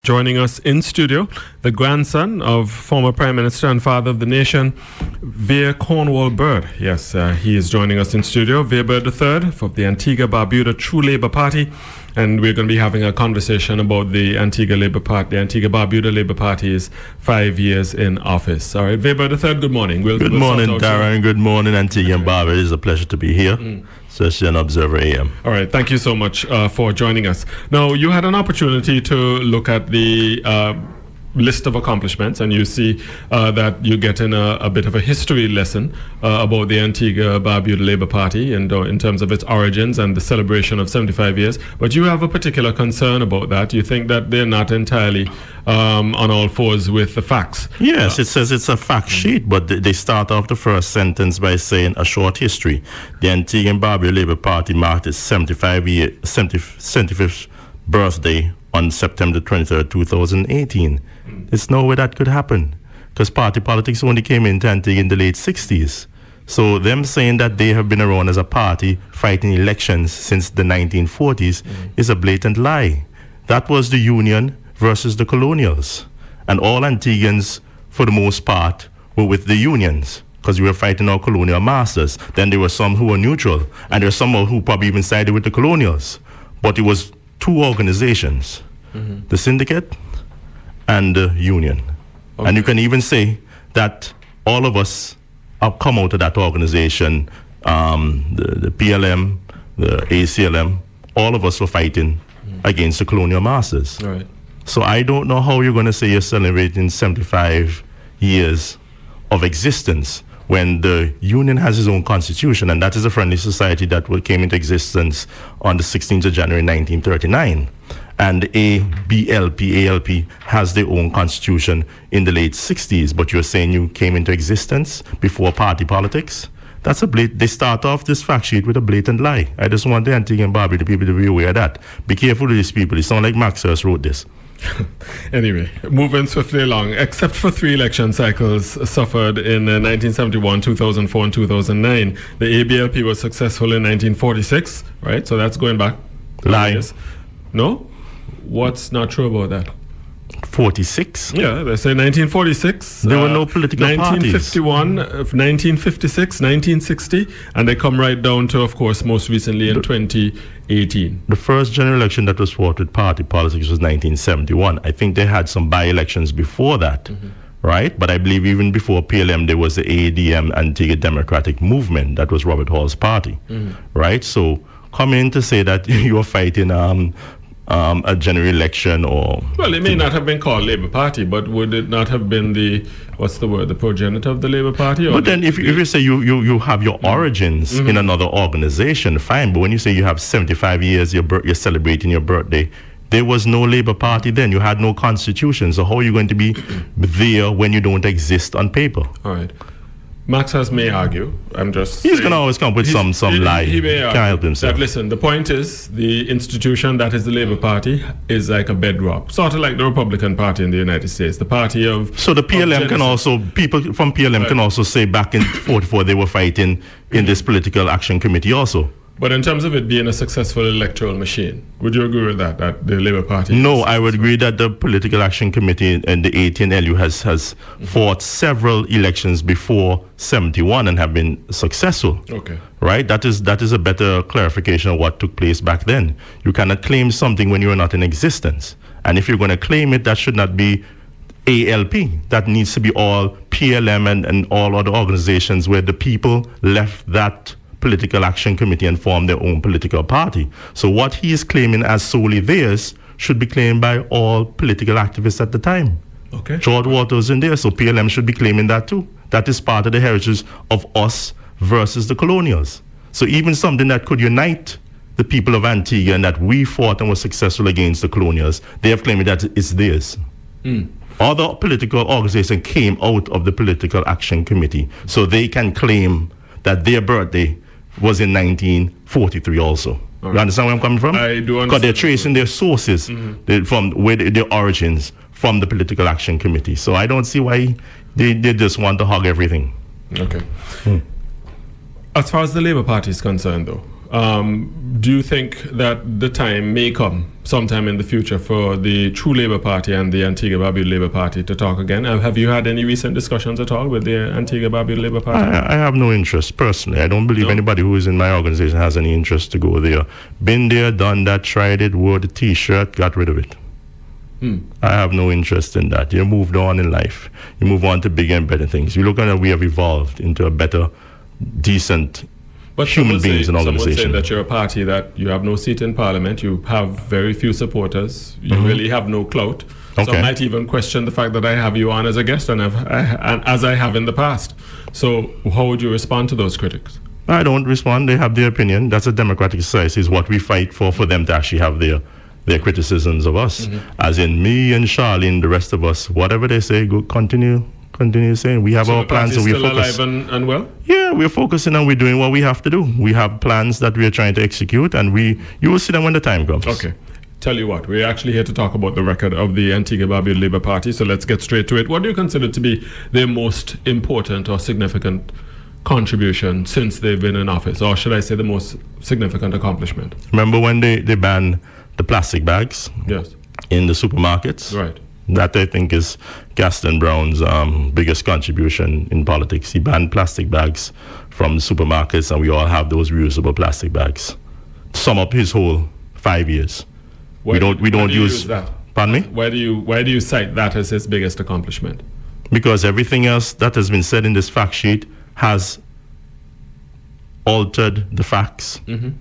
Joining us in studio, the grandson of former Prime Minister and father of the nation, Vere Bird. Yes, he is joining us in studio. Vere Bird III of the Antigua-Barbuda True Labour Party. And we're going to be having a conversation about the Antigua Labour Party. The Antigua-Barbuda Labour Party is 5 years in office. All right, Vere Bird III, good morning. Good morning, Darren. Good morning, Antigua and Barbuda. It is a pleasure to be here. Especially on Observer AM. All right, thank you so much for joining us. Now, you had an opportunity to look at the list of accomplishments, and you see that you're getting a bit of a history lesson about the Antigua-Barbuda Labour Party and in terms of its origins and the celebration of 75 years. But you have a particular concern about that. You think that they're not entirely on all fours with the facts. Yes, it says it's a fact sheet, but they start off the first sentence by saying a short history. The Antigua-Barbuda Labour Party marked its 75th birthday on September 23rd, 2018. There's no way that could happen because party politics only came into Antigua in the late 60s. So them saying that they have been around as a party fighting elections since the 1940s is a blatant lie. That was the Union versus the colonials. And all Antiguans, for the most part, were with the unions because we were fighting our colonial masters. Then there were some who were neutral, and there were some who probably even sided with the colonials. But it was two organizations, the syndicate and the union. Okay. And you can even say that all of us have come out of that organization, the PLM, the ACLM, all of us were fighting against the colonial masters. Right. So I don't know how you're going to say you're celebrating 75 years of existence when the union has its own constitution, and that is a friendly society that came into existence on the 16th of January 1939. And ABLP, ALP has their own constitution in the late 60s, but you're saying you came into existence before party politics? That's they start off this fact sheet with a blatant lie. I just want the Antigua and Barbuda people to be aware of that. Be careful with these people. It sounds like Max Hurst wrote this. Anyway, moving swiftly along, except for 3 election cycles suffered in 1971, 2004, and 2009, the ABLP was successful in 1946, right? So that's going back. Lies. No? What's not true about that? 46? Yeah, they say 1946. There were no political 1951, parties. 1956, 1960, and they come right down to, of course, most recently in 2018. The first general election that was fought with party politics was 1971. I think they had some by-elections before that, right? But I believe even before PLM, there was the ADM, Antigua Democratic Movement. That was Robert Hall's party, right? So come in to say that you are fighting a general election or... Well, it may not have been called Labour Party, but would it not have been the progenitor of the Labour Party? But then if you say you have your origins in another organization, fine. But when you say you have 75 years, you're celebrating your birthday, there was no Labour Party then. You had no constitution. So how are you going to be there when you don't exist on paper? All right. Max Hurst may argue. He's going to always come up with some lie. He may argue. Can't help himself. That, listen, the point is the institution that is the Labour Party is like a bedrock, sort of like the Republican Party in the United States, the party of... So the PLM can also, people from PLM can also say back in 44 they were fighting in this political action committee also. But in terms of it being a successful electoral machine, would you agree with that the Labour Party... No, I would agree that the Political Action Committee and the ATNLU has fought several elections before 71 and have been successful. Okay. Right? That is a better clarification of what took place back then. You cannot claim something when you are not in existence. And if you're going to claim it, that should not be ALP. That needs to be all PLM and all other organizations where the people left that political action committee and form their own political party. So what he is claiming as solely theirs should be claimed by all political activists at the time. Okay. George Waters in there, so PLM should be claiming that too. That is part of the heritage of us versus the colonials. So even something that could unite the people of Antigua and that we fought and were successful against the colonials, they have claimed that it's theirs. Other political organizations came out of the political action committee, so they can claim that their birthday was in 1943 also. Right. You understand where I'm coming from? I do understand. Because they're tracing their sources from where their origins from the Political Action Committee. So I don't see why they just want to hog everything. Okay. As far as the Labour Party is concerned, though, Do you think that the time may come sometime in the future for the True Labour Party and the Antigua-Barbuda Labour Party to talk again? Have you had any recent discussions at all with the Antigua-Barbuda Labour Party? I have no interest personally. I don't believe anybody who is in my organization has any interest to go there. Been there, done that, tried it, wore the T-shirt, got rid of it. I have no interest in that. You moved on in life. You move on to bigger and better things. You look at how we have evolved into a better, decent human beings and organization. Some would say that you're a party that you have no seat in parliament, you have very few supporters, you really have no clout. Okay. Some might even question the fact that I have you on as a guest and as I have in the past. So how would you respond to those critics? I don't respond. They have their opinion. That's a democratic exercise. Is what we fight for them to actually have their criticisms of us. As in me and Charlene, the rest of us, whatever they say, go continue saying. We have our plans, so we're focused. Still alive and well? Yeah, we're focusing and we're doing what we have to do. We have plans that we are trying to execute, and you will see them when the time comes. Okay. Tell you what, we're actually here to talk about the record of the Antigua-Barbuda Labour Party, so let's get straight to it. What do you consider to be their most important or significant contribution since they've been in office, or should I say the most significant accomplishment? Remember when they banned the plastic bags? Yes. In the supermarkets? Right. That, I think, is Gaston Brown's biggest contribution in politics. He banned plastic bags from the supermarkets, and we all have those reusable plastic bags. Sum up his whole 5 years. We don't use that. Pardon me? Why do you cite that as his biggest accomplishment? Because everything else that has been said in this fact sheet has altered the facts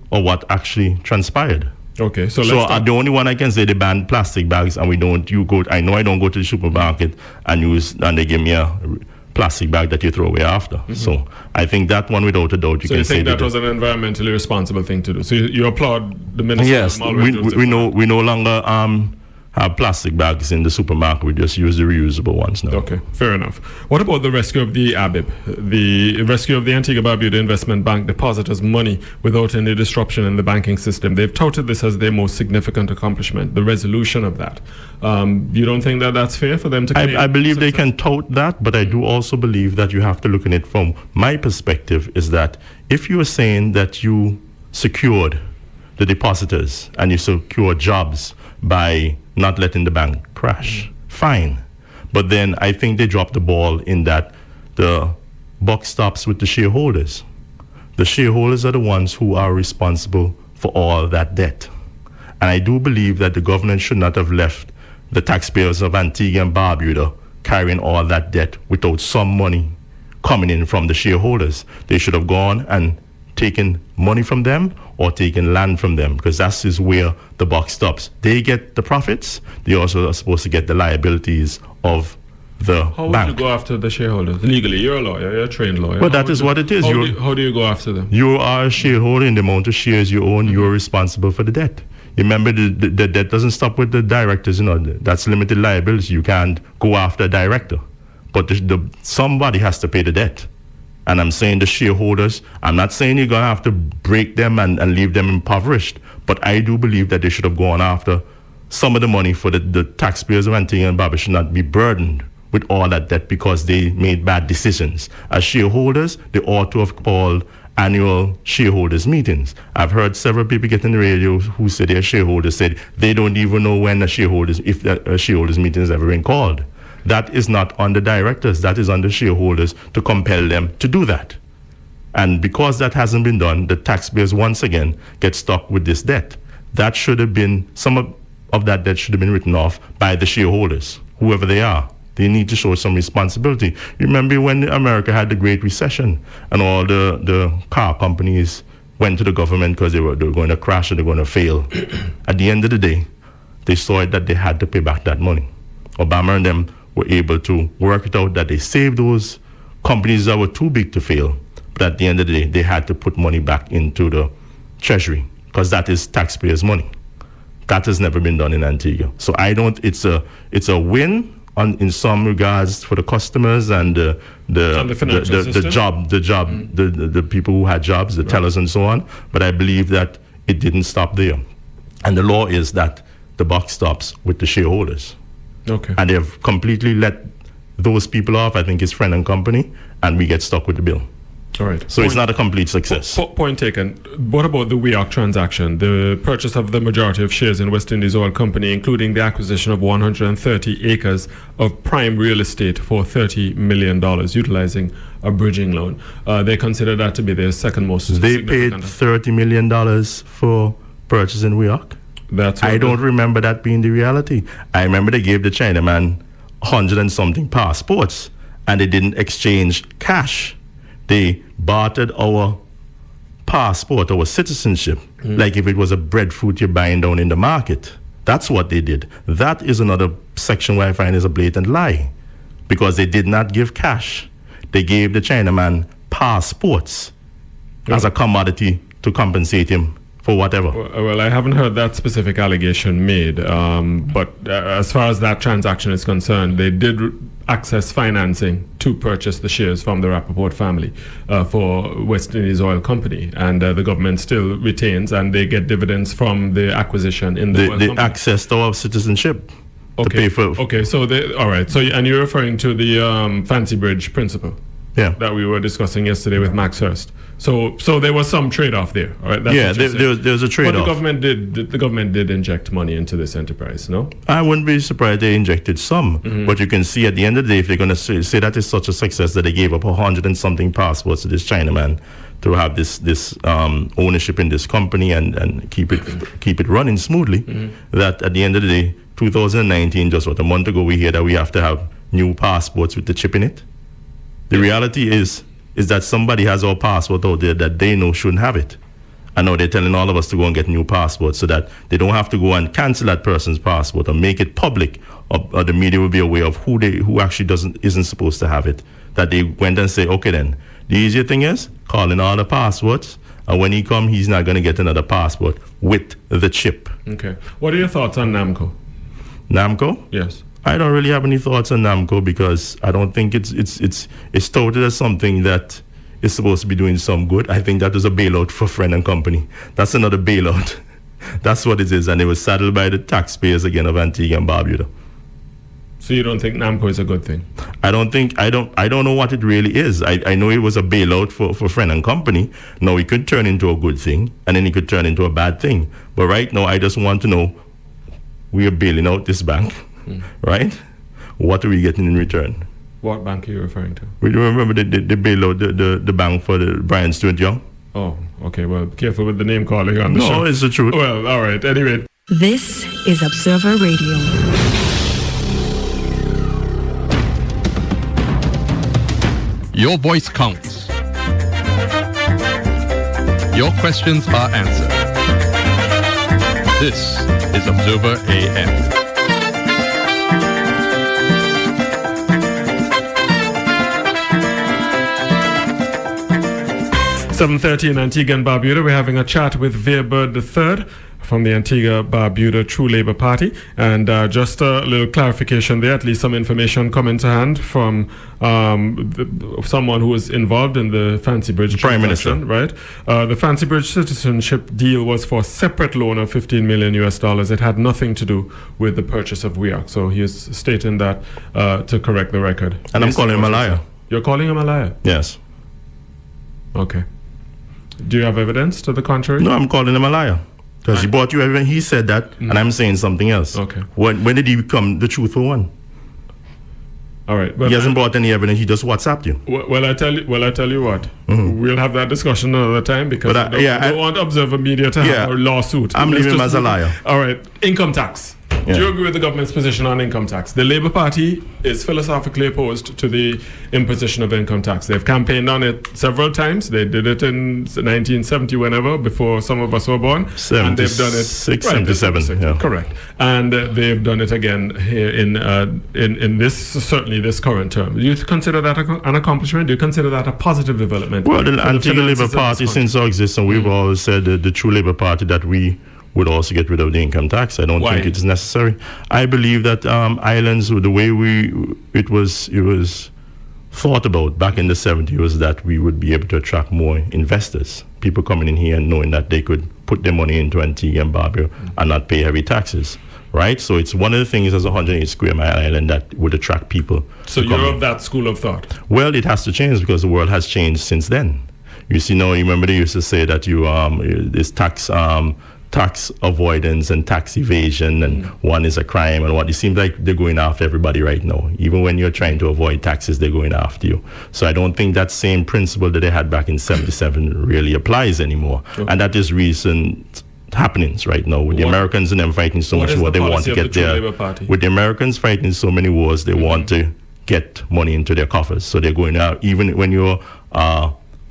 or what actually transpired. Okay, so the only one I can say, they banned plastic bags, and I know I don't go to the supermarket and they give me a plastic bag that you throw away after. So I think that one, without a doubt, you can say that was an environmentally responsible thing to do. So you applaud the minister. Yes, we no longer have plastic bags in the supermarket. We just use the reusable ones now. Okay, fair enough. What about the rescue of the ABIB? The rescue of the Antigua-Barbuda Investment Bank depositors' money without any disruption in the banking system. They've touted this as their most significant accomplishment, the resolution of that. You don't think that that's fair for them to claim? I believe they can tout that, but I do also believe that you have to look at it from my perspective, is that if you are saying that you secured the depositors and you secured jobs by not letting the bank crash, fine. But then I think they dropped the ball in that the buck stops with the shareholders. The shareholders are the ones who are responsible for all that debt. And I do believe that the government should not have left the taxpayers of Antigua and Barbuda carrying all that debt without some money coming in from the shareholders. They should have gone and taken money from them or taken land from them, because that is where the buck stops. They get the profits. They also are supposed to get the liabilities of the bank. How would you go after the shareholders? Legally, you're a lawyer, you're a trained lawyer. Well, that is what it is. How do you go after them? You are a shareholder in the amount of shares you own. You're responsible for the debt. Remember, the debt doesn't stop with the directors. That's limited liability. You can't go after a director. But somebody has to pay the debt. And I'm saying the shareholders, I'm not saying you're going to have to break them and leave them impoverished, but I do believe that they should have gone after some of the money for the taxpayers of Antigua and Barbuda should not be burdened with all that debt because they made bad decisions. As shareholders, they ought to have called annual shareholders meetings. I've heard several people get on the radio who said their shareholders said they don't even know when if a shareholders meeting has ever been called. That is not on the directors, that is on the shareholders to compel them to do that. And because that hasn't been done, the taxpayers once again get stuck with this debt. That should have been, some of that debt should have been written off by the shareholders, whoever they are. They need to show some responsibility. You remember when America had the Great Recession and all the car companies went to the government because they were going to crash and they were going to fail. At the end of the day, they saw it that they had to pay back that money. Obama and them were able to work it out that they saved those companies that were too big to fail. But at the end of the day, they had to put money back into the treasury because that is taxpayers' money. That has never been done in Antigua. So it's a win in some regards for the customers and the people who had jobs, the tellers and so on. But I believe that it didn't stop there. And the law is that the buck stops with the shareholders. Okay. And they've completely let those people off, I think it's Friend and Company, and we get stuck with the bill. All right. So it's not a complete success. Point taken. What about the WEOC transaction, the purchase of the majority of shares in West Indies Oil Company, including the acquisition of 130 acres of prime real estate for $30 million, utilizing a bridging loan? They consider that to be their second most They paid $30 million for purchasing WEOC? I don't remember that being the reality. I remember they gave the Chinaman 100 and something passports, and they didn't exchange cash. They bartered our passport, our citizenship, like if it was a breadfruit you're buying down in the market. That's what they did. That is another section where I find is a blatant lie, because they did not give cash. They gave the Chinaman passports as a commodity to compensate him for whatever. Well, I haven't heard that specific allegation made, but as far as that transaction is concerned, they did access financing to purchase the shares from the Rappaport family for West Indies Oil Company, and the government still retains, and they get dividends from the acquisition in the oil they company. accessed our citizenship to pay for. Okay, so all right. So and you're referring to the Fancy Bridge principle, that we were discussing yesterday with Max Hurst. So there was some trade-off there, all right? That's there was a trade-off. But the government did inject money into this enterprise, no? I wouldn't be surprised they injected some, but you can see at the end of the day, if they're going to say that is such a success that they gave up 100 and something passports to this Chinaman to have this ownership in this company and keep it running smoothly, that at the end of the day, 2019, just a month ago, we hear that we have to have new passports with the chip in it. The reality is that somebody has our passport out there that they know shouldn't have it. And now they're telling all of us to go and get new passports so that they don't have to go and cancel that person's passport or make it public, or the media will be aware of who actually isn't supposed to have it. That they went and say, okay then, the easier thing is calling all the passports, and when he come, he's not going to get another passport with the chip. Okay. What are your thoughts on NAMCO? NAMCO? Yes. I don't really have any thoughts on NAMCO because I don't think it's touted as something that is supposed to be doing some good. I think that was a bailout for Friend and Company. That's another bailout. That's what it is, and it was saddled by the taxpayers again of Antigua and Barbuda. So you don't think NAMCO is a good thing? I don't know what it really is. I know it was a bailout for Friend and Company. Now it could turn into a good thing, and then it could turn into a bad thing. But right now, I just want to know, we are bailing out this bank. Right? What are we getting in return? What bank are you referring to? We remember the bailout, the bank for the Brian Stewart Young. Oh, okay. Well, careful with the name calling on the show. No, it's the truth. Well, all right. Anyway. This is Observer Radio. Your voice counts. Your questions are answered. This is Observer AM. 7:30 in Antigua and Barbuda. We're having a chat with Vere III from the Antigua-Barbuda True Labour Party. And just a little clarification there, at least some information coming to hand from someone who was involved in the Fancy Bridge Prime Minister, right? The Fancy Bridge citizenship deal was for a separate loan of $15 million. It had nothing to do with the purchase of WEOC. So he is stating that to correct the record. And I'm calling him a liar. You're calling him a liar? Yes. Okay. Do you have evidence to the contrary? No, I'm calling him a liar. Because he brought you evidence, he said that, and I'm saying something else. Okay. When did he become the truthful one? All right. He hasn't brought any evidence, he just WhatsApped you. Well, I tell you what. We'll have that discussion another time because I don't want Observer Media to have a lawsuit. I'm leaving him as a liar. All right. Income tax. Yeah. Do you agree with the government's position on income tax? The Labour Party is philosophically opposed to the imposition of income tax. They've campaigned on it several times. They did it in 1970, whenever, before some of us were born. And they've done it 77. Yeah. Correct. And they've done it again here in this, certainly this current term. Do you consider that an accomplishment? Do you consider that a positive development? Well, the Antigua Labour Party, since our existence, we've always said the True Labour Party that we would also get rid of the income tax. I don't think it is necessary. I believe that islands, the way it was thought about back in the 70s was that we would be able to attract more investors, people coming in here and knowing that they could put their money into Antigua and Barbuda and not pay heavy taxes. right? So it's one of the things as a 108 square mile island that would attract people. So you're of that school of thought? Well, it has to change because the world has changed since then. You see, now, you remember they used to say that this tax avoidance and tax evasion, and one is a crime, and what it seems like they're going after everybody right now. Even when you're trying to avoid taxes, they're going after you. So I don't think that same principle that they had back in 77 really applies anymore. Okay. And that is recent happenings right now with the Americans and them fighting so much war. They want to get there. With the Americans fighting so many wars, they want to get money into their coffers. So they're going out, even when you're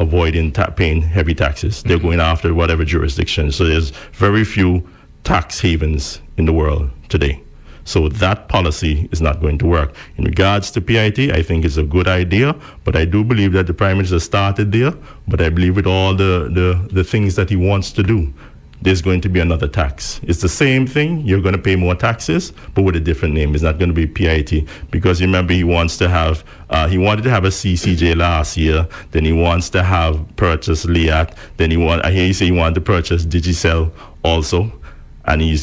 avoiding paying heavy taxes, they're going after whatever jurisdiction. So there's very few tax havens in the world today. So that policy is not going to work. In regards to PIT, I think it's a good idea, but I do believe that the Prime Minister started there, but I believe with all the things that he wants to do, there's going to be another tax. It's the same thing. You're going to pay more taxes, but with a different name. It's not going to be PIT, because you remember he wanted to have a CCJ last year. Then he wants to have purchase LIAT. Then I hear you say he wanted to purchase Digicel also, and he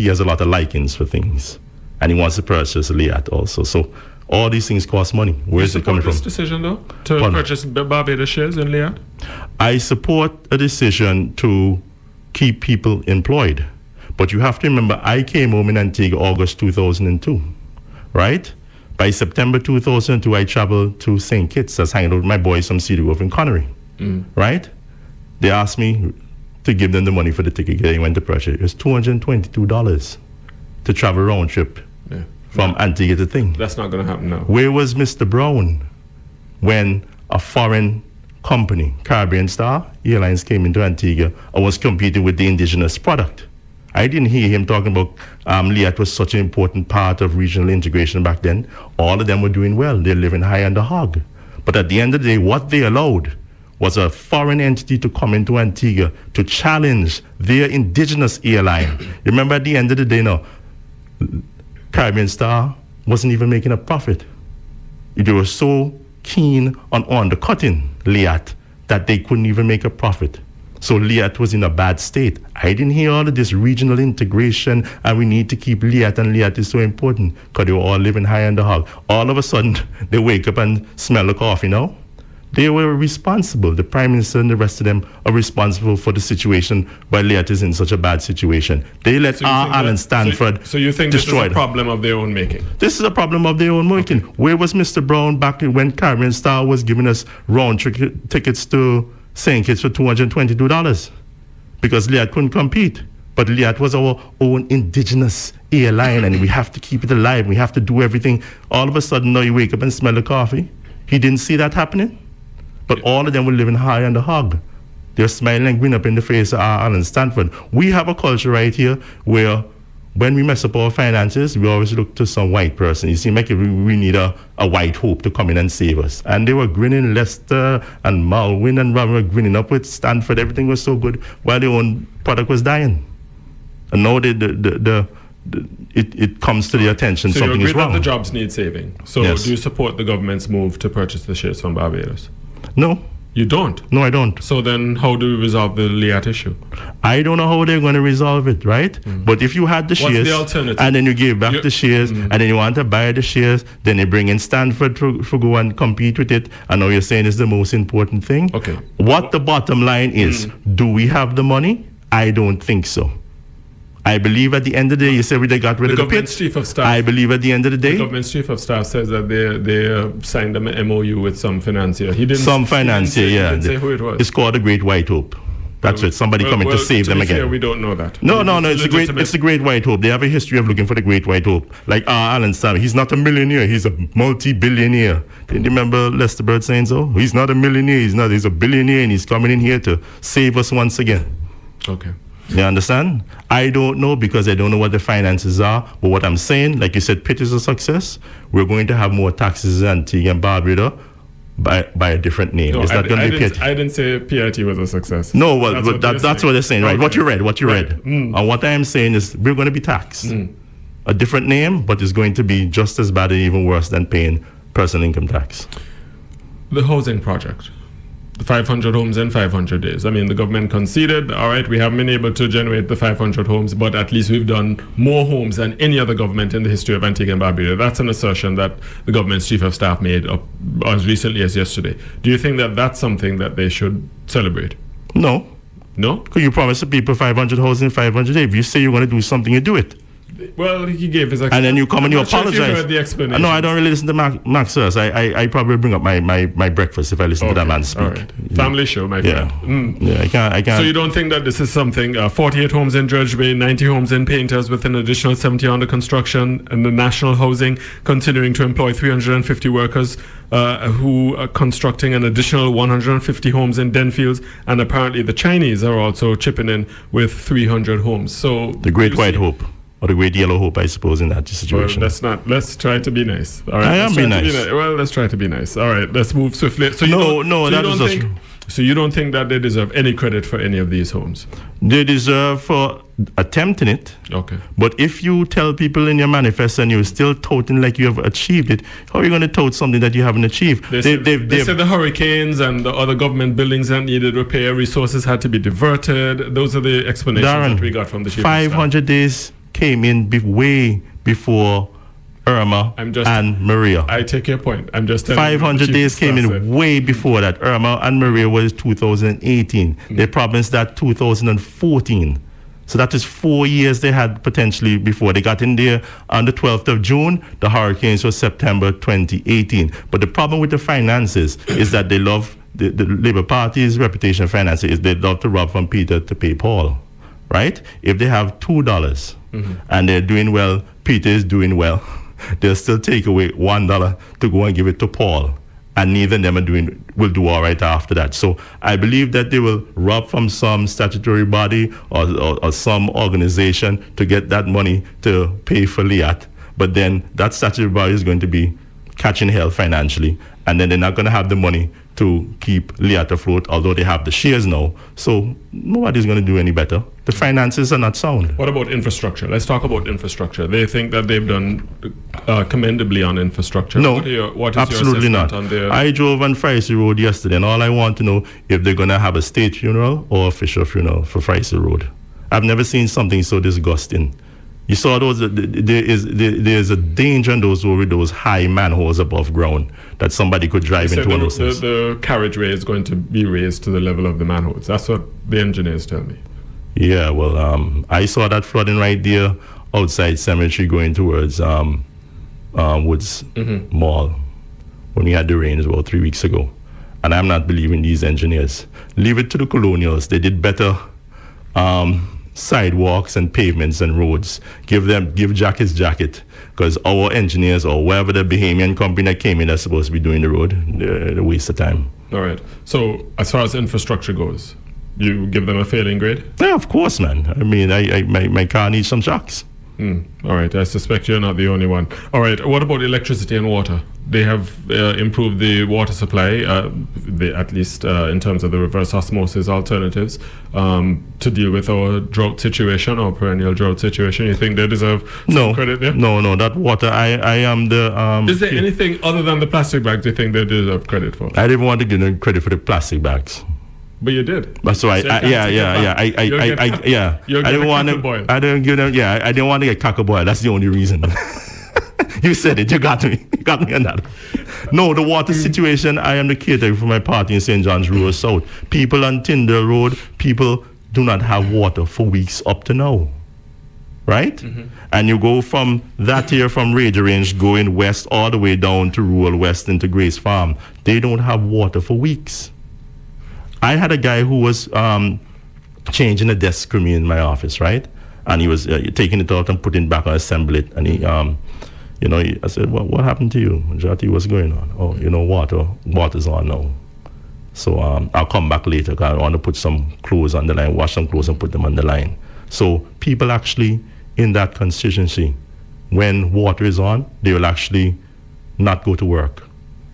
has a lot of likings for things, and he wants to purchase LIAT also. So all these things cost money. Where's it coming from? You support this decision, though, to purchase Barbados shares in LIAT? I support a decision to keep people employed. But you have to remember, I came home in Antigua August 2002, right? By September 2002, I traveled to St. Kitts. I was hanging out with my boys from Cedar Grove and Connery, right? They asked me to give them the money for the ticket. They went to purchase. It was $222 to travel round trip from Antigua to Thing. That's not going to happen now. Where was Mr. Brown when a foreign company, Caribbean Star Airlines, came into Antigua and was competing with the indigenous product? I didn't hear him talking about LIAT was such an important part of regional integration back then. All of them were doing well. They're living high on the hog. But at the end of the day, what they allowed was a foreign entity to come into Antigua to challenge their indigenous airline. Remember, at the end of the day now, Caribbean Star wasn't even making a profit. They were so keen on undercutting LIAT that they couldn't even make a profit. So LIAT was in a bad state. I didn't hear all of this regional integration and we need to keep LIAT, and LIAT is so important because they were all living high on the hog. All of a sudden, they wake up and smell the coffee now. They were responsible. The Prime Minister and the rest of them are responsible for the situation why LIAT is in such a bad situation. They let Alan Stanford So you think this is a problem of their own making? This is a problem of their own making. Okay. Where was Mr. Brown back when Caribbean Star was giving us round tickets to St. Kitts for $222? Because LIAT couldn't compete. But LIAT was our own indigenous airline, and we have to keep it alive. We have to do everything. All of a sudden, now you wake up and smell the coffee. He didn't see that happening. But all of them were living high on the hog. They're smiling and grinning up in the face of Alan Stanford. We have a culture right here where when we mess up our finances, we always look to some white person. You seem like we need a white hope to come in and save us. And they were grinning, Lester and Malwin and Robin were grinning up with Stanford. Everything was so good while their own product was dying. And now it comes to the attention something is wrong. So you agree that the jobs need saving. So yes. Do you support the government's move to purchase the shares from Barbados? No. You don't? No, I don't. So then how do we resolve the LIAT issue? I don't know how they're going to resolve it, right? But if you had the shares, the alternative? And then you give back the shares, and then you want to buy the shares, then you bring in Stanford to go and compete with it, and now you're saying it's the most important thing. Okay. What the bottom line is, do we have the money? I don't think so. I believe at the end of the day, you said they got rid of the pit. Chief of Staff. I believe at the end of the day, the government's chief of staff says that they signed an MOU with some financier. He didn't. Some financier, He didn't say who it was. It's called the Great White Hope. That's it. Somebody coming to save them again. Fair, we don't know that. No. It's the Great White Hope. They have a history of looking for the Great White Hope. Like Alan Stanford, he's not a millionaire. He's a multi-billionaire. Didn't you remember Lester Bird saying so? He's not a millionaire. He's a billionaire, and he's coming in here to save us once again. Okay. You understand? I don't know because I don't know what the finances are. But what I'm saying, like you said, PIT is a success. We're going to have more taxes in Antigua and Barbuda by a different name. No, it's not going to be PIT. I didn't say PIT was a success. No, well, that's what they're saying, right? Okay. What you read. And what I am saying is we're going to be taxed. A different name, but it's going to be just as bad and even worse than paying personal income tax. The housing project. 500 homes in 500 days. I mean, the government conceded, all right, we haven't been able to generate the 500 homes, but at least we've done more homes than any other government in the history of Antigua and Barbuda. That's an assertion that the government's chief of staff made up as recently as yesterday. Do you think that that's something that they should celebrate? No. No? Because you promise the people 500 houses in 500 days. If you say you're going to do something, you do it. Well, he gave his explanation. And then you come and you I'm not sure if apologize. you heard the explanation. No, I don't really listen to Max Hurst. I probably bring up my breakfast if I listen to that man speak. All right. Family show, my Yeah. friend. Yeah, I can't. So you don't think that this is something, 48 homes in Dredge Bay, 90 homes in Painters with an additional 70 under construction, and the national housing continuing to employ 350 workers who are constructing an additional 150 homes in Denfields, and apparently the Chinese are also chipping in with 300 homes. So the Great White Hope. Or the Great Yellow Hope, I suppose, in that situation. Well, let's try to be nice. All right. I am being nice. Well, let's try to be nice. All right, let's move swiftly. So you don't think that they deserve any credit for any of these homes? They deserve for attempting it. Okay. But if you tell people in your manifesto and you're still touting like you have achieved it, how are you going to tout something that you haven't achieved? They said the hurricanes and the other government buildings that needed repair, resources had to be diverted. Those are the explanations Darren, that we got from the chief of staff. 500 days came in way before Irma and Maria. I take your point. I'm just telling 500 you days came in way before that. Irma and Maria was 2018. They promised that 2014. So that is 4 years they had potentially before. They got in there on the 12th of June. The hurricanes was September 2018. But the problem with the finances is that they love, the Labour Party's reputation of finances is they love to rob from Peter to pay Paul. Right? If they have $2 and they're doing well, Peter is doing well, they'll still take away $1 to go and give it to Paul. And neither of them will do all right after that. So I believe that they will rob from some statutory body or some organization to get that money to pay for Liat. But then that statutory body is going to be catching hell financially. And then they're not going to have the money to keep Liat afloat, although they have the shares now. So nobody's going to do any better. The finances are not sound. What about infrastructure? Let's talk about infrastructure. They think that they've done commendably on infrastructure. No, what is absolutely your not. On their... I drove on Fricey Road yesterday, and all I want to know if they're going to have a state funeral or official funeral for Fricey Road. I've never seen something so disgusting. You saw those. There is a danger in those with those high manholes above ground that somebody could drive into one of those things. The carriageway is going to be raised to the level of the manholes. That's what the engineers tell me. Yeah, well, I saw that flooding right there outside Cemetery going towards Woods Mall when we had the rains about 3 weeks ago. And I'm not believing these engineers. Leave it to the colonials. They did better. Sidewalks and pavements and roads. Give Jack his jacket, because our engineers or wherever the Bahamian company that came in that's supposed to be doing the road, they're a waste of time. All right. So as far as infrastructure goes, you give them a failing grade? Yeah, of course, man. I mean, my car needs some shocks. All right. I suspect you're not the only one. All right. What about electricity and water? They have improved the water supply, at least in terms of the reverse osmosis alternatives, to deal with our drought situation or perennial drought situation. You think they deserve some credit there? No. That water, I am the... Is there anything other than the plastic bags you think they deserve credit for? I didn't want to give them credit for the plastic bags. But you did. But so I didn't want to. I didn't give them. Yeah, I didn't want to get cock-a-boiled. That's the only reason. You said it. You got me. You got me on that. No, the water situation. I am the caretaker for my party in St. John's Rural South. People on Tyndall Road. People do not have water for weeks up to now. Right? And you go from that here from Radio Range going west all the way down to Rural West into Grace Farm. They don't have water for weeks. I had a guy who was changing a desk for me in my office, right? And he was taking it out and putting it back on, assemble it. And he, I said, well, what happened to you? Jati, what's going on? Oh, water's on now. So I'll come back later because I want to put some clothes on the line, wash some clothes and put them on the line. So people actually in that constituency, when water is on, they will actually not go to work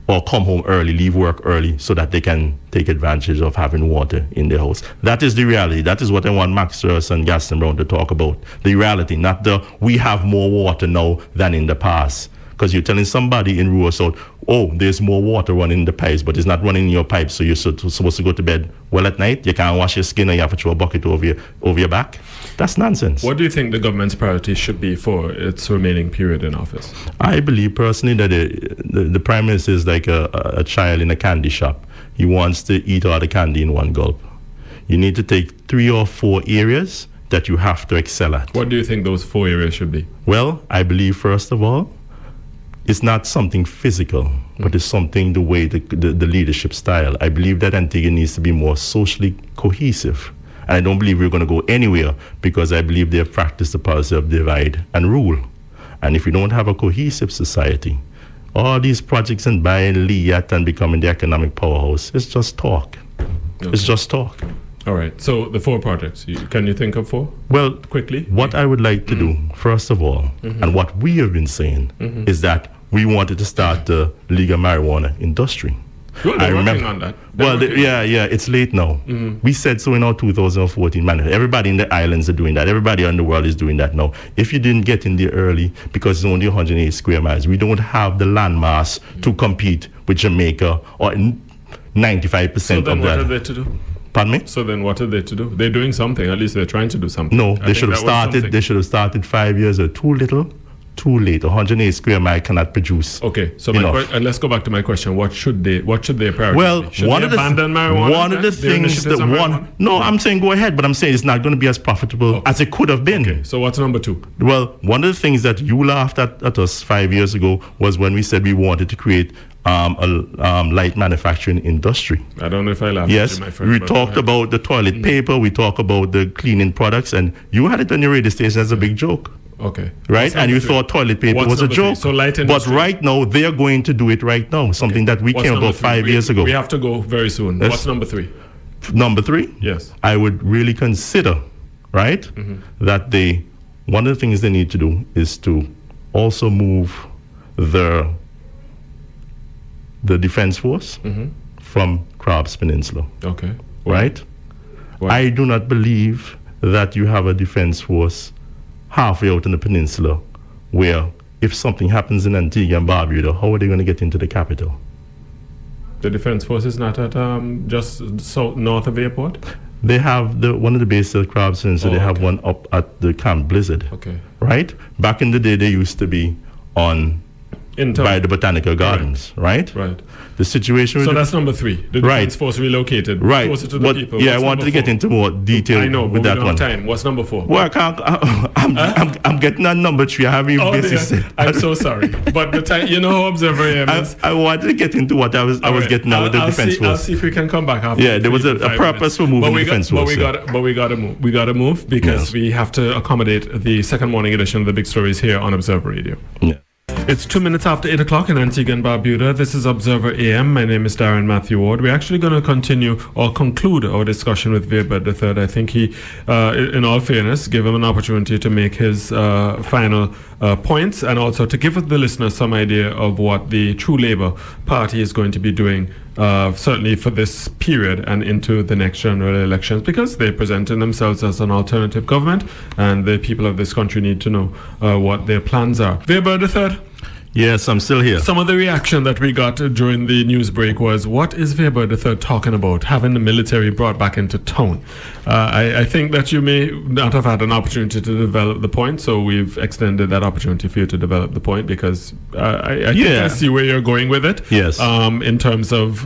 or come home early, leave work early so that they can take advantage of having water in their house. That is the reality. That is what I want Max Hurst and Gaston Brown to talk about. The reality, not the we have more water now than in the past. Because you're telling somebody in rural South, oh, there's more water running in the pipes, but it's not running in your pipes, so you're supposed to go to bed well at night. You can't wash your skin, and you have to throw a bucket over your back. That's nonsense. What do you think the government's priority should be for its remaining period in office? I believe personally that the Prime Minister is like a child in a candy shop. He wants to eat all the candy in one gulp. You need to take 3 or 4 areas that you have to excel at. What do you think those 4 areas should be? Well, I believe, first of all, it's not something physical, but it's something the way the leadership style. I believe that Antigua needs to be more socially cohesive. And I don't believe we're going to go anywhere because I believe they have practiced the policy of divide and rule. And if you don't have a cohesive society, all these projects and buying Liat and becoming the economic powerhouse, it's just talk. Okay. It's just talk. All right. So the 4 projects, can you think of 4? Well, quickly. What I would like to do, first of all, and what we have been saying, is that we wanted to start the legal marijuana industry. Well, they're working on that. It's late now. We said so in our 2014 manifesto. Everybody in the islands are doing that. Everybody in the world is doing that now. If you didn't get in there early, because it's only 108 square miles, we don't have the land mass to compete with Jamaica or 95% so then of that. What are they to do? Pardon me? So then what are they to do? They're doing something. At least they're trying to do something. No, they should have started. They should have started 5 years or too little. Too late. 108 square mile cannot produce. Okay, so let's go back to my question. What should they prioritize? Well, should they abandon marijuana? One of the things that I'm saying go ahead, but I'm saying it's not going to be as profitable as it could have been. Okay, so what's number 2? Well, one of the things that you laughed at us 5 years ago was when we said we wanted to create a light manufacturing industry. I don't know if I laughed at you, my friend. We talked about the toilet paper, we talked about the cleaning products, and you had it on your radio station as a big joke. Okay. Right? And you thought toilet paper was a joke. So light industry. But right now, they are going to do it right now, something that we came about 5 years ago. We have to go very soon. Yes. What's number 3? Number 3? Yes. I would really consider, right, that one of the things they need to do is to also move the Defense Force from Crabs Peninsula. Okay. Right? Why? I do not believe that you have a Defense Force halfway out in the peninsula where if something happens in Antigua and Barbuda, how are they going to get into the capital? The Defense Force is not at just north of the airport? They have one of the bases of Crabs Peninsula, they have one up at the Camp Blizzard. Okay. Right? Back in the day, they used to be by the Botanical Gardens, right? Right. The situation. So that's number 3. The Defense Force relocated closer to the people. Yeah, I wanted to get into more detail. I know, but with we that don't one. have time. What's number 4? Well, I'm getting on number 3. I haven't even basically said. I'm so sorry, but the time, you know how Observer AM is. I wanted to get into what I was getting at with the Defense Force. I'll see if we can come back after. Yeah, there was a purpose for moving the Defense Force. But we got to move. We got to move because we have to accommodate the second morning edition of the Big Stories here on Observer Radio. Yeah. It's 2 minutes after 8 o'clock in Antigua and Barbuda. This is Observer AM. My name is Darren Matthew Ward. We're actually going to continue or conclude our discussion with Vere III. I think he, in all fairness, gave him an opportunity to make his final points and also to give the listeners some idea of what the True Labour Party is going to be doing certainly for this period and into the next general elections, because they're presenting themselves as an alternative government and the people of this country need to know what their plans are. Vere III? Yes, I'm still here. Some of the reaction that we got during the news break was, what is Vere III talking about, having the military brought back into town? I think that you may not have had an opportunity to develop the point, so we've extended that opportunity for you to develop the point, because I think I see where you're going with it. Yes. In terms of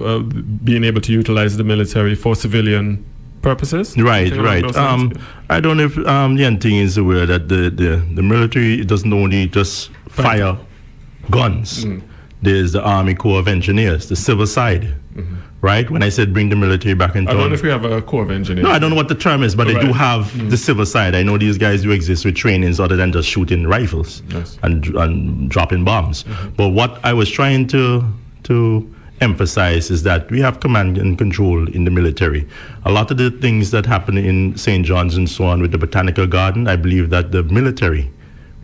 being able to utilize the military for civilian purposes. Right. I don't know if the Antigua is aware that the military doesn't only just fire guns. There's the Army Corps of Engineers, the civil side, right? When I said bring the military back in town. I don't know if we have a Corps of Engineers. No, I don't know what the term is, but they do have the civil side. I know these guys do exist with trainings other than just shooting rifles and dropping bombs. But what I was trying to emphasize is that we have command and control in the military. A lot of the things that happen in St. John's and so on with the Botanical Garden, I believe that the military,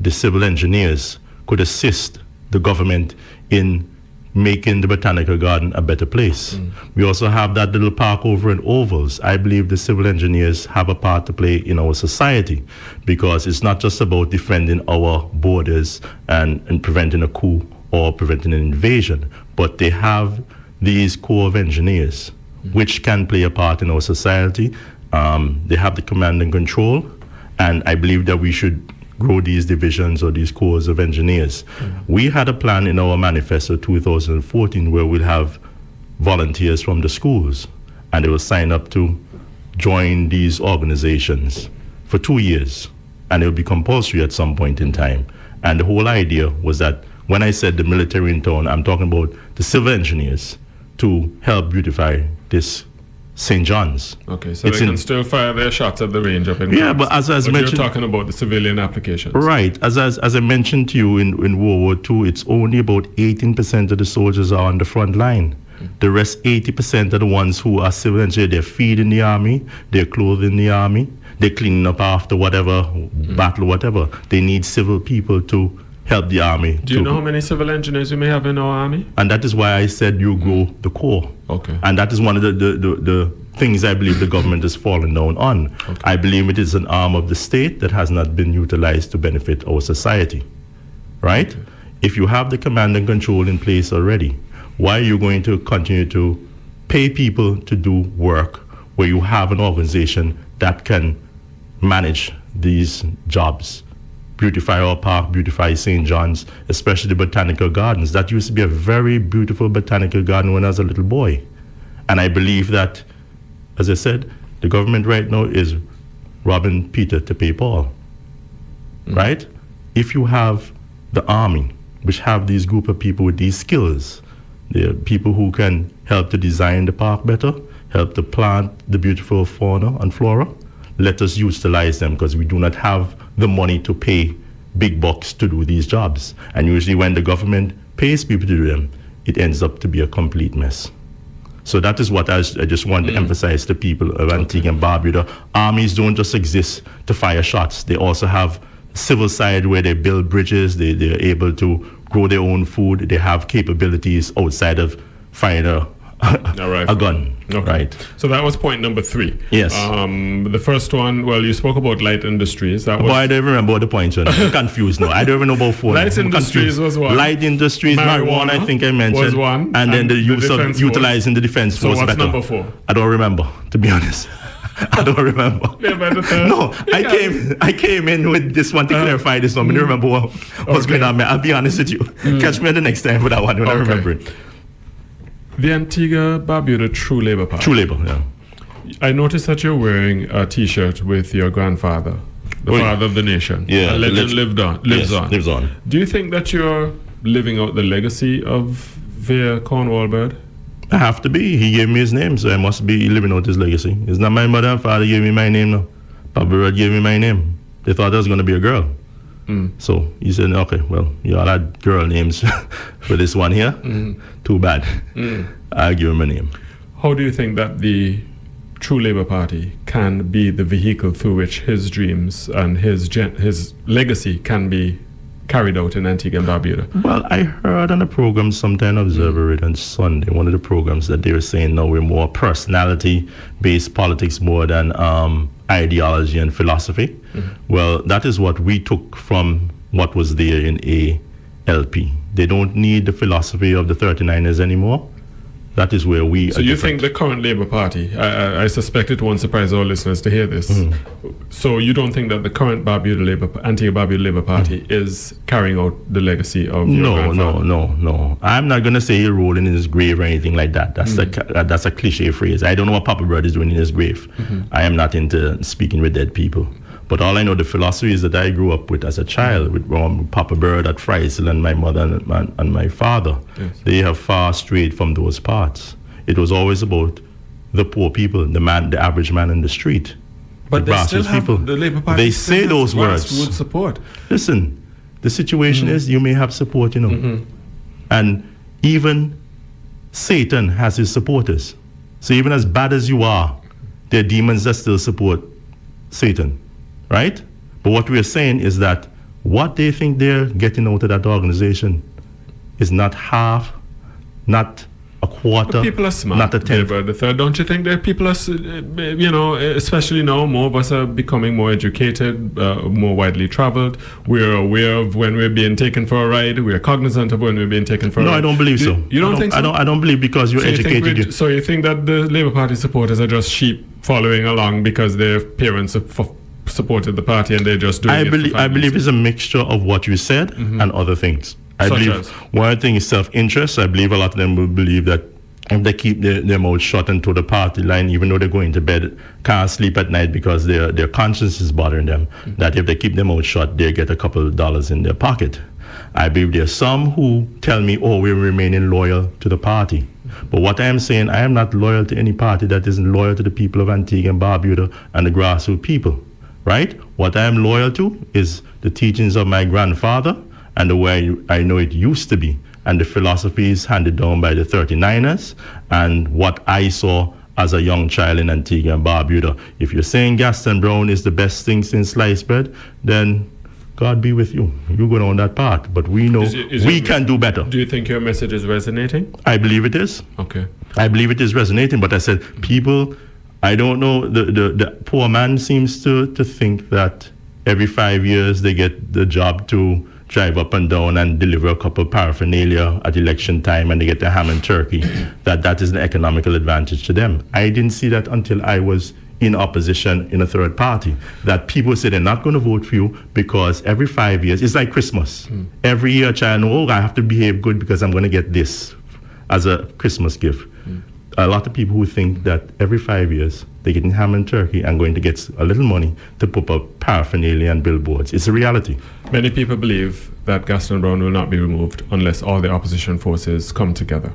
the civil engineers, could assist the government in making the Botanical Garden a better place. We also have that little park over in Ovals. I believe the civil engineers have a part to play in our society, because it's not just about defending our borders and preventing a coup or preventing an invasion, but they have these corps of engineers, which can play a part in our society. They have the command and control, and I believe that we should grow these divisions or these corps of engineers. We had a plan in our manifesto 2014 where we'll have volunteers from the schools, and they will sign up to join these organizations for 2 years, and it will be compulsory at some point in time. And the whole idea was that when I said the military in town, I'm talking about the civil engineers to help beautify this St. John's. Okay, so they can still fire their shots at the range up in Yeah, Cox. but as mentioned, you're talking about the civilian applications. Right. As I mentioned to you in World War II, it's only about 18% of the soldiers are on the front line. The rest 80% are the ones who are civil engineers. They're feeding the army, they're clothing the army, they're cleaning up after whatever battle, whatever. They need civil people to help the army. Do you know how many civil engineers we may have in our army? And that is why I said you grow the corps. Okay. And that is one of the things I believe the government has fallen down on. Okay. I believe it is an arm of the state that has not been utilized to benefit our society. Right? Okay. If you have the command and control in place already, why are you going to continue to pay people to do work where you have an organization that can manage these jobs? Beautify our park, beautify St. John's, especially the botanical gardens. That used to be a very beautiful botanical garden when I was a little boy. And I believe that, as I said, the government right now is robbing Peter to pay Paul. Right? If you have the army, which have these group of people with these skills, they're people who can help to design the park better, help to plant the beautiful fauna and flora. Let us utilize them, because we do not have the money to pay big bucks to do these jobs. And usually when the government pays people to do them, it ends up to be a complete mess. So that is what I just want to emphasize to people of Antigua and Barbuda. Armies don't just exist to fire shots. They also have a civil side where they build bridges, they're able to grow their own food, they have capabilities outside of firing a gun. Okay. Right. So that was point number 3. Yes. The first one, well, you spoke about light industries. That was... But I don't even remember the points. I'm confused now. I don't even know about 4. Light industries was one. Light industries, marijuana, I think I mentioned. Was one. And then the use of utilizing the defense force. So what's better. number 4? I don't remember, to be honest. I don't remember. No, I came in with this one to clarify this one. I don't remember what's going on. I'll be honest with you. Catch me the next time for that one when I remember it. The Antigua Barbuda True Labour Party. True Labour, yeah. I noticed that you're wearing a T-shirt with your grandfather, the father of the nation. Yeah, a legend lives on. Do you think that you're living out the legacy of Vere Cornwall Bird? I have to be. He gave me his name, so I must be living out his legacy. It's not my mother and father gave me my name now. Papa Bird gave me my name. They thought I was going to be a girl. So he said, okay, well, you all had girl names for this one here. Too bad. I'll give him a name. How do you think that the True Labour Party can be the vehicle through which his dreams and his legacy can be carried out in Antigua and Barbuda? Well, I heard on a program sometime, Observer it on Sunday, one of the programs that they were saying now we're more personality-based politics more than ideology and philosophy. Well, that is what we took from what was there in ALP. They don't need the philosophy of the 39ers anymore. That is where we So you think the current Labour Party, I suspect it won't surprise our listeners to hear this, so you don't think that the current Antigua Barbuda Labour Party is carrying out the legacy of your grandfather? No. I'm not going to say he's rolling in his grave or anything like that. That's a cliche phrase. I don't know what Papa Bird is doing in his grave. I am not into speaking with dead people. But all I know, the philosophies that I grew up with as a child, with Papa Bird at Friesel and my mother and my father, they have far strayed from those parts. It was always about the poor people, the average man in the street. But the they still have people. The Labour Party. They say those words. Would support. Listen, the situation is you may have support, and even Satan has his supporters. So even as bad as you are, there are demons that still support Satan. Right? But what we're saying is that what they think they're getting out of that organization is not a quarter, People are smart. not a tenth. But the third, don't you think that people are, especially now, more of us are becoming more educated, more widely traveled. We're aware of when we're being taken for a ride. We're cognizant of when we're being taken for a ride. No, I don't believe so. You don't think so? I don't believe because you're educated. So you think that the Labour Party supporters are just sheep following along because their parents have supported the party and they're just doing it? I believe it's a mixture of what you said and other things. I Such believe as? one thing is self-interest. I believe a lot of them will believe that if they keep their mouth shut into the party line, even though they're going to bed, can't sleep at night because their conscience is bothering them, that if they keep their mouth shut, they get a couple of dollars in their pocket. I believe there's some who tell me, oh, we're remaining loyal to the party. But what I am saying, I am not loyal to any party that isn't loyal to the people of Antigua and Barbuda and the grassroots people, right? What I am loyal to is the teachings of my grandfather and the way I know it used to be, and the philosophies handed down by the 39ers, and what I saw as a young child in Antigua and Barbuda. If you're saying Gaston Brown is the best thing since sliced bread, then God be with you. You go down that path. But we know we can do better. Do you think your message is resonating? I believe it is. Okay. I believe it is resonating, but I said people, I don't know, the poor man seems to think that every 5 years they get the job to drive up and down and deliver a couple of paraphernalia at election time and they get the ham and turkey, that is an economical advantage to them. I didn't see that until I was in opposition in a third party, that people say they're not going to vote for you because every 5 years, it's like Christmas. Every year a child knows, I have to behave good because I'm going to get this as a Christmas gift. A lot of people who think that every 5 years they're getting ham and turkey and going to get a little money to put up paraphernalia and billboards. It's a reality. Many people believe that Gaston Brown will not be removed unless all the opposition forces come together.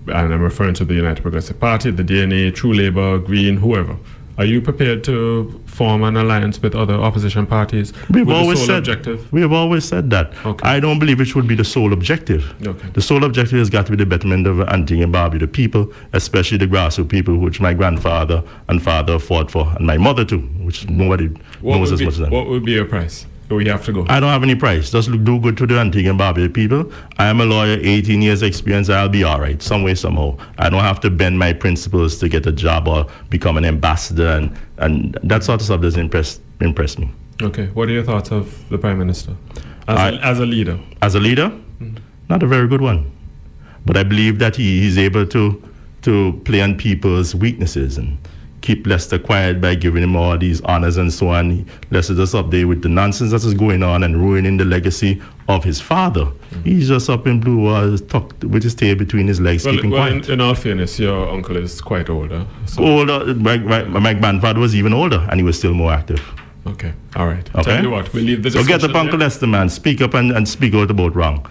And I'm referring to the United Progressive Party, the DNA, True Labour, Green, whoever. Are you prepared to form an alliance with other opposition parties We've with always the sole said, objective? We have always said that. Okay. I don't believe it should be the sole objective. Okay. The sole objective has got to be the betterment of Antigua and Barbuda people, especially the grassroots people, which my grandfather and father fought for, and my mother too, which nobody knows as much as them. What would be your price? We have to go. I don't have any price. Just do good to the Antigua and Barbuda people. I am a lawyer, 18 years experience. I'll be all right, some way, somehow. I don't have to bend my principles to get a job or become an ambassador, and that sort of stuff doesn't impress me. Okay. What are your thoughts of the Prime Minister as a leader? As a leader, not a very good one. But I believe that he's able to play on people's weaknesses and keep Lester quiet by giving him all these honors and so on. Lester just up there with the nonsense that is going on and ruining the legacy of his father. He's just up in blue tucked with his tail between his legs, keeping quiet. In all fairness, your uncle is quite older. So. Older. My grandfather was even older, and he was still more active. Okay. All right. Okay. Tell you what, we'll leave the discussion Forget the Uncle Lester, man. Speak up and speak out about wrong.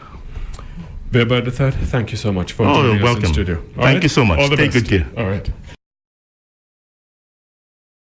Vere the Third, thank you so much for joining us welcome. in studio. Thank you so much. All the Take best. good care. All right.